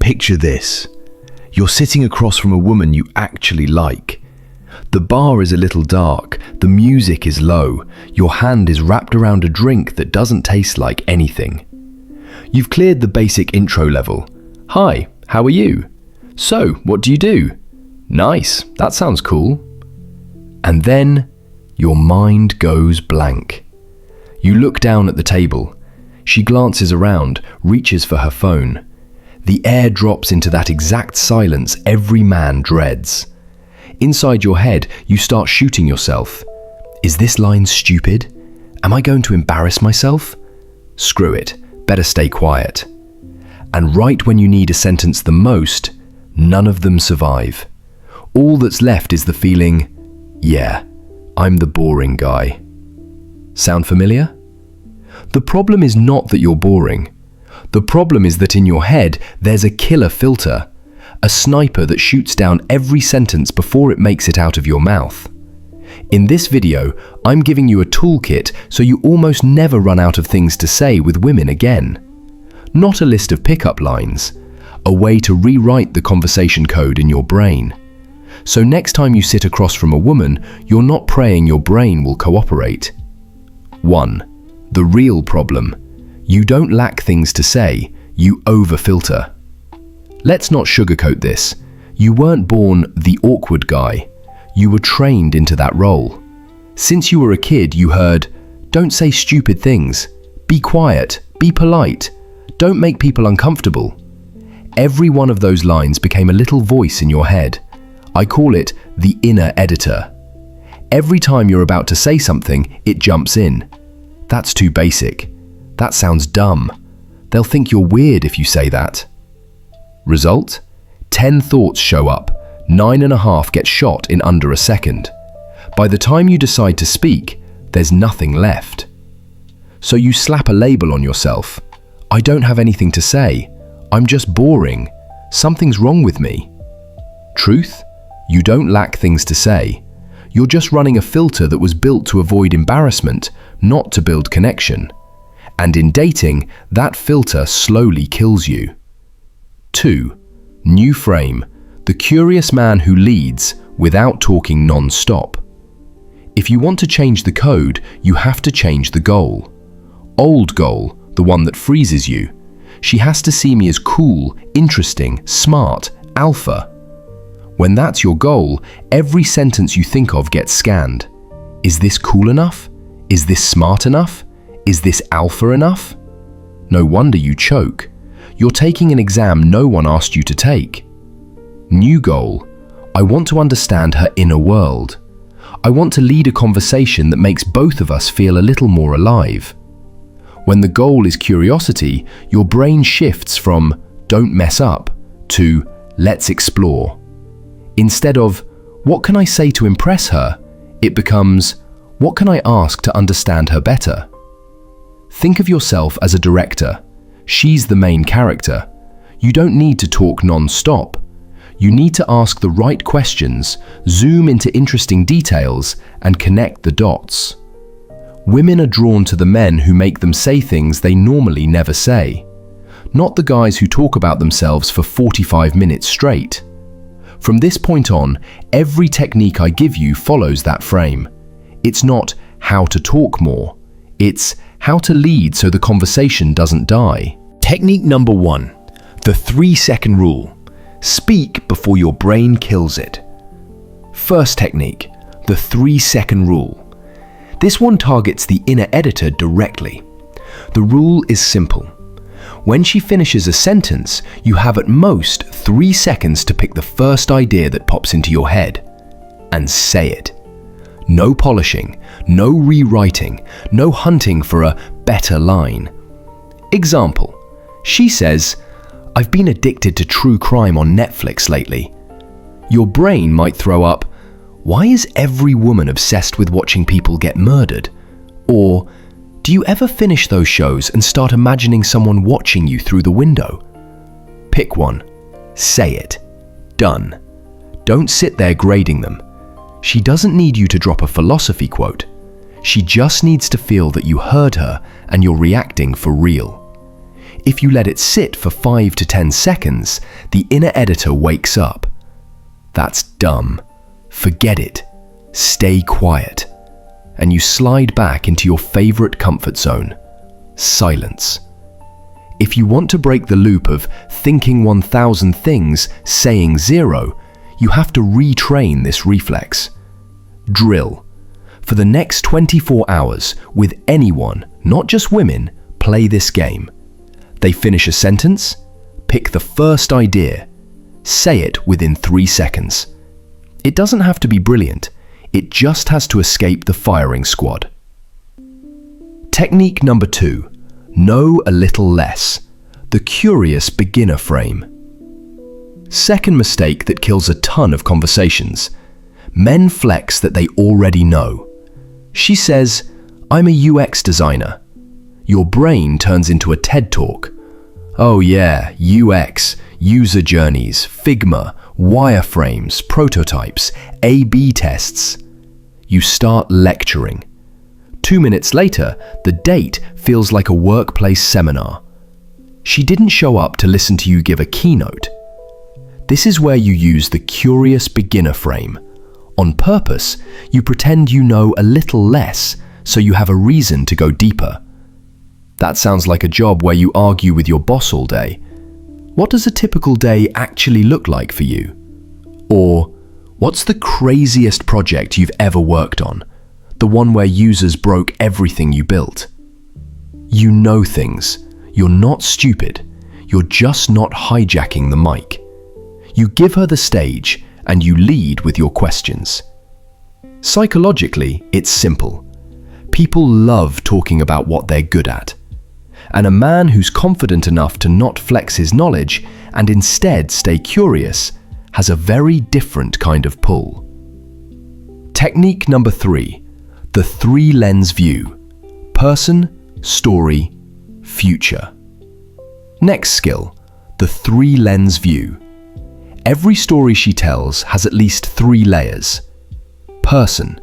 Picture this. You're sitting across from a woman you actually like. The bar is a little dark, the music is low, your hand is wrapped around a drink that doesn't taste like anything. You've cleared the basic intro level. Hi, how are you? So, what do you do? Nice, that sounds cool. And then, your mind goes blank. You look down at the table. She glances around, reaches for her phone. The air drops into that exact silence every man dreads. Inside your head, you start shooting yourself. Is this line stupid? Am I going to embarrass myself? Screw it, better stay quiet. And right when you need a sentence the most, none of them survive. All that's left is the feeling, yeah, I'm the boring guy. Sound familiar? The problem is not that you're boring. The problem is that in your head, there's a killer filter, a sniper that shoots down every sentence before it makes it out of your mouth. In this video, I'm giving you a toolkit so you almost never run out of things to say with women again. Not a list of pickup lines, a way to rewrite the conversation code in your brain. So next time you sit across from a woman, you're not praying your brain will cooperate. 1. The real problem. You don't lack things to say, you overfilter. Let's not sugarcoat this. You weren't born the awkward guy. You were trained into that role. Since you were a kid, you heard, don't say stupid things. Be quiet, be polite. Don't make people uncomfortable. Every one of those lines became a little voice in your head. I call it the inner editor. Every time you're about to say something, it jumps in. That's too basic. That sounds dumb. They'll think you're weird if you say that. Result? 10 thoughts show up, 9.5 get shot in under a second. By the time you decide to speak, there's nothing left. So you slap a label on yourself. I don't have anything to say. I'm just boring. Something's wrong with me. Truth? You don't lack things to say. You're just running a filter that was built to avoid embarrassment, not to build connection. And in dating, that filter slowly kills you. 2. New frame. The curious man who leads without talking non-stop. If you want to change the code, you have to change the goal. Old goal, the one that freezes you. She has to see me as cool, interesting, smart, alpha. When that's your goal, every sentence you think of gets scanned. Is this cool enough? Is this smart enough? Is this alpha enough? No wonder you choke. You're taking an exam no one asked you to take. New goal. I want to understand her inner world. I want to lead a conversation that makes both of us feel a little more alive. When the goal is curiosity, your brain shifts from don't mess up to let's explore. Instead of what can I say to impress her, it becomes what can I ask to understand her better? Think of yourself as a director. She's the main character. You don't need to talk non-stop. You need to ask the right questions, zoom into interesting details, and connect the dots. Women are drawn to the men who make them say things they normally never say, not the guys who talk about themselves for 45 minutes straight. From this point on, every technique I give you follows that frame. It's not how to talk more. It's how to lead so the conversation doesn't die. Technique number 1, the 3-second rule. Speak before your brain kills it. First technique, the 3-second rule. This one targets the inner editor directly. The rule is simple. When she finishes a sentence, you have at most 3 seconds to pick the first idea that pops into your head and say it. No polishing, no rewriting, no hunting for a better line. Example, she says, I've been addicted to true crime on Netflix lately. Your brain might throw up, why is every woman obsessed with watching people get murdered? Or, do you ever finish those shows and start imagining someone watching you through the window? Pick one. Say it. Done. Don't sit there grading them. She doesn't need you to drop a philosophy quote. She just needs to feel that you heard her and you're reacting for real. If you let it sit for 5 to 10 seconds, the inner editor wakes up. That's dumb. Forget it. Stay quiet. And you slide back into your favorite comfort zone. Silence. If you want to break the loop of thinking 1,000 things, saying 0, you have to retrain this reflex. Drill. For the next 24 hours, with anyone, not just women, play this game. They finish a sentence, pick the first idea, say it within 3 seconds. It doesn't have to be brilliant, it just has to escape the firing squad. Technique number 2. Know a little less. The curious beginner frame. Second mistake that kills a ton of conversations. Men flex that they already know. She says, "I'm a UX designer." Your brain turns into a TED Talk. Oh yeah, UX, user journeys, Figma, wireframes, prototypes, A/B tests. You start lecturing. 2 minutes later, the date feels like a workplace seminar. She didn't show up to listen to you give a keynote. This is where you use the curious beginner frame. On purpose, you pretend you know a little less so you have a reason to go deeper. That sounds like a job where you argue with your boss all day. What does a typical day actually look like for you? Or, what's the craziest project you've ever worked on? The one where users broke everything you built? You know things. You're not stupid. You're just not hijacking the mic. You give her the stage and you lead with your questions. Psychologically, it's simple. People love talking about what they're good at. And a man who's confident enough to not flex his knowledge and instead stay curious has a very different kind of pull. Technique number 3. The 3-lens view. Person, story, future. Next skill, the 3-lens view. Every story she tells has at least 3 layers. Person,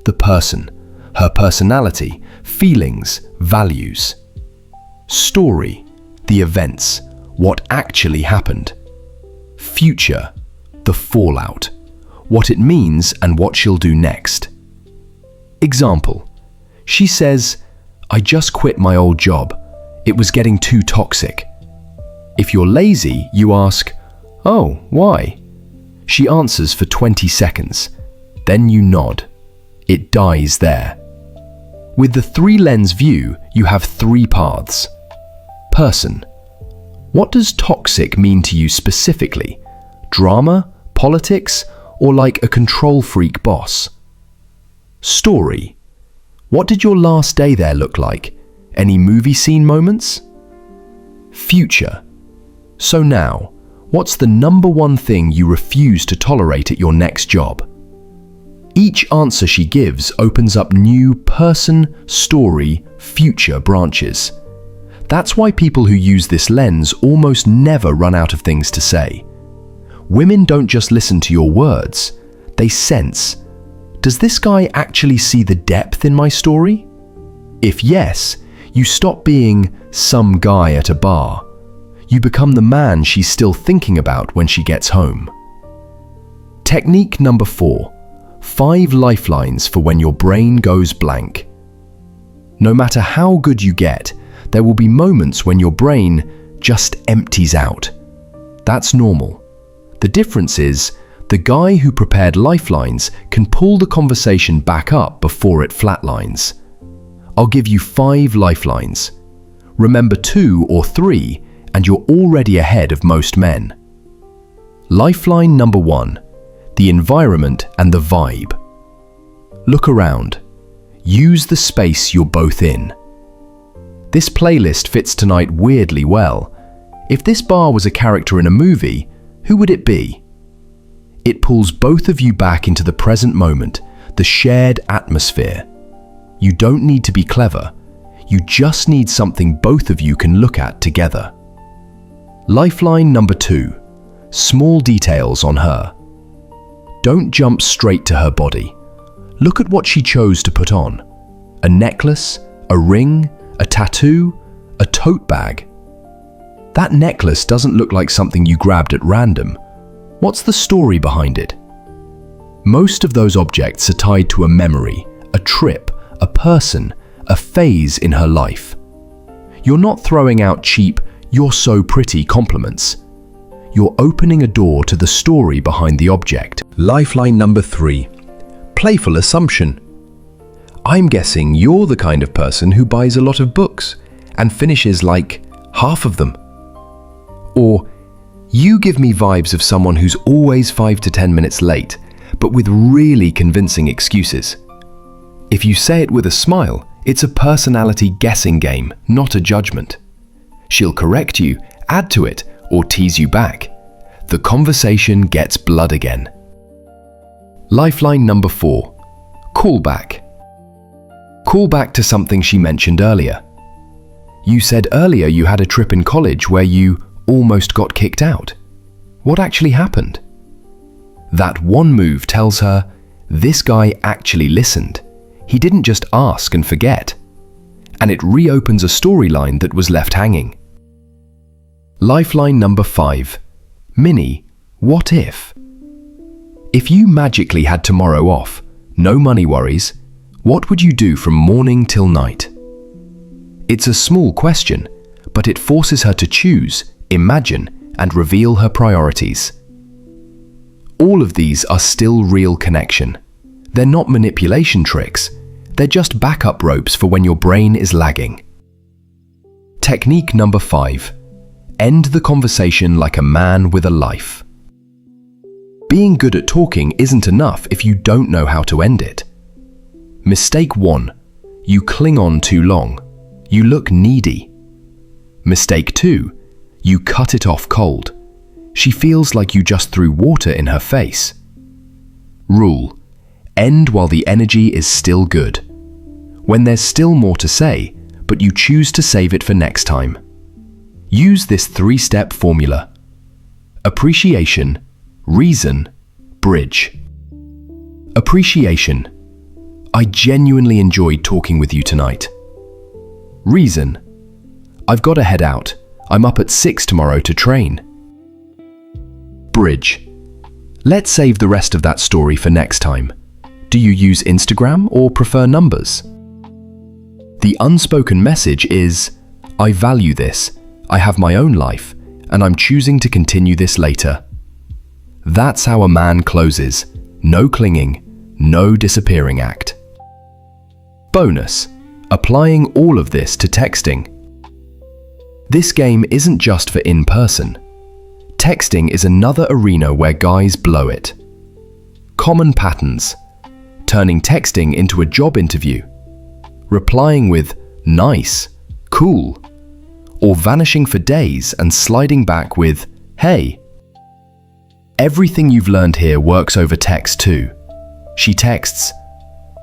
the person, her personality, feelings, values. Story, the events, what actually happened. Future, the fallout, what it means and what she'll do next. Example, she says, "I just quit my old job. It was getting too toxic." If you're lazy, you ask, "Oh, why?" She answers for 20 seconds. Then you nod. It dies there. With the 3-lens view, you have 3 paths. Person. What does toxic mean to you specifically? Drama, politics, or like a control freak boss? Story. What did your last day there look like? Any movie scene moments? Future. So now, what's the number 1 thing you refuse to tolerate at your next job? Each answer she gives opens up new person, story, future branches. That's why people who use this lens almost never run out of things to say. Women don't just listen to your words, they sense. Does this guy actually see the depth in my story? If yes, you stop being some guy at a bar. You become the man she's still thinking about when she gets home. Technique number 4. 5 lifelines for when your brain goes blank. No matter how good you get, there will be moments when your brain just empties out. That's normal. The difference is, the guy who prepared lifelines can pull the conversation back up before it flatlines. I'll give you 5 lifelines. Remember 2 or 3, and you're already ahead of most men. Lifeline number 1. The environment and the vibe. Look around. Use the space you're both in. This playlist fits tonight weirdly well. If this bar was a character in a movie, who would it be? It pulls both of you back into the present moment, the shared atmosphere. You don't need to be clever. You just need something both of you can look at together. Lifeline number 2. Small details on her. Don't jump straight to her body. Look at what she chose to put on. A necklace, a ring, a tattoo, a tote bag. That necklace doesn't look like something you grabbed at random. What's the story behind it? Most of those objects are tied to a memory, a trip, a person, a phase in her life. You're not throwing out cheap, "you're so pretty" compliments. You're opening a door to the story behind the object. Lifeline number 3. Playful assumption. I'm guessing you're the kind of person who buys a lot of books and finishes like half of them. Or, you give me vibes of someone who's always 5 to 10 minutes late, but with really convincing excuses. If you say it with a smile, it's a personality guessing game, not a judgment. She'll correct you, add to it, or tease you back. The conversation gets blood again. Lifeline number 4. Callback. Call back to something she mentioned earlier. You said earlier you had a trip in college where you almost got kicked out. What actually happened? That one move tells her, this guy actually listened. He didn't just ask and forget. And it reopens a storyline that was left hanging. Lifeline number 5. Mini, what if? If you magically had tomorrow off, no money worries, what would you do from morning till night? It's a small question, but it forces her to choose, imagine, and reveal her priorities. All of these are still real connection. They're not manipulation tricks. They're just backup ropes for when your brain is lagging. Technique number 5. End the conversation like a man with a life. Being good at talking isn't enough if you don't know how to end it. Mistake 1. You cling on too long. You look needy. Mistake 2. You cut it off cold. She feels like you just threw water in her face. Rule: end while the energy is still good. When there's still more to say, but you choose to save it for next time. Use this 3-step formula. Appreciation, reason, bridge. Appreciation. I genuinely enjoyed talking with you tonight. Reason. I've got to head out. I'm up at 6 tomorrow to train. Bridge. Let's save the rest of that story for next time. Do you use Instagram or prefer numbers? The unspoken message is, I value this, I have my own life, and I'm choosing to continue this later. That's how a man closes. No clinging, no disappearing act. Bonus: applying all of this to texting. This game isn't just for in-person. Texting is another arena where guys blow it. Common patterns: turning texting into a job interview, replying with nice, cool, or vanishing for days and sliding back with hey. Everything you've learned here works over text too. She texts,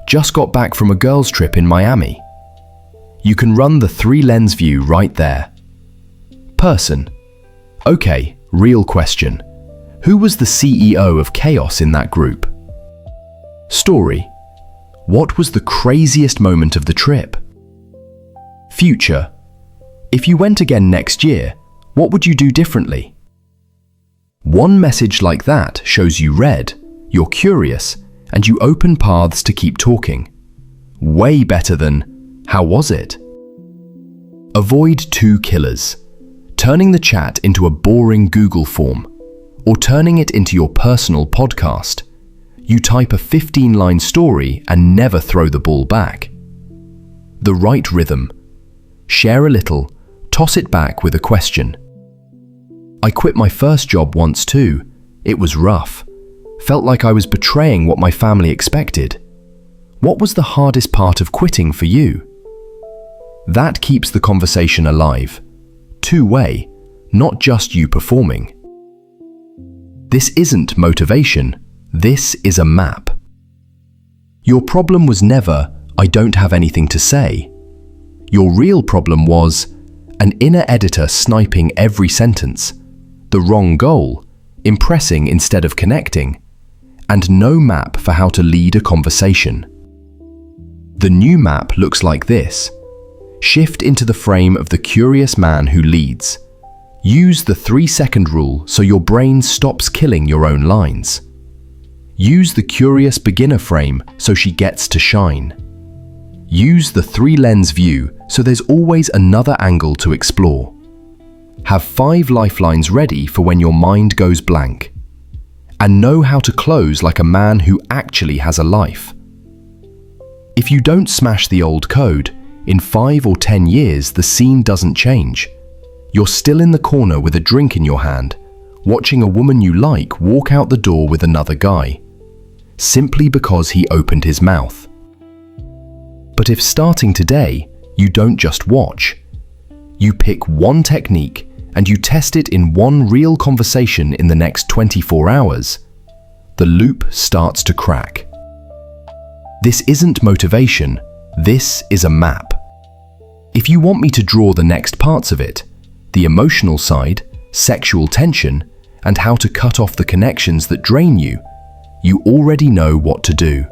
just got back from a girls' trip in Miami. You can run the 3-lens view right there. Person: okay, real question. Who was the CEO of chaos in that group? Story: what was the craziest moment of the trip? Future: if you went again next year, what would you do differently? One message like that shows you read, you're curious, and you open paths to keep talking. Way better than, how was it? Avoid 2 killers: turning the chat into a boring Google form, or turning it into your personal podcast. You type a 15-line story and never throw the ball back. The right rhythm: share a little, toss it back with a question. I quit my first job once too. It was rough. Felt like I was betraying what my family expected. What was the hardest part of quitting for you? That keeps the conversation alive. Two-way, not just you performing. This isn't motivation. This is a map. Your problem was never, I don't have anything to say. Your real problem was an inner editor sniping every sentence, the wrong goal, impressing instead of connecting, and no map for how to lead a conversation. The new map looks like this. Shift into the frame of the curious man who leads. Use the 3-second rule so your brain stops killing your own lines. Use the curious beginner frame so she gets to shine. Use the 3-lens view so there's always another angle to explore. Have 5 lifelines ready for when your mind goes blank. And know how to close like a man who actually has a life. If you don't smash the old code, in 5 or 10 years the scene doesn't change. You're still in the corner with a drink in your hand, watching a woman you like walk out the door with another guy, simply because he opened his mouth. But if starting today, you don't just watch, you pick one technique and you test it in one real conversation in the next 24 hours, the loop starts to crack. This isn't motivation, this is a map. If you want me to draw the next parts of it, the emotional side, sexual tension, and how to cut off the connections that drain you, you already know what to do.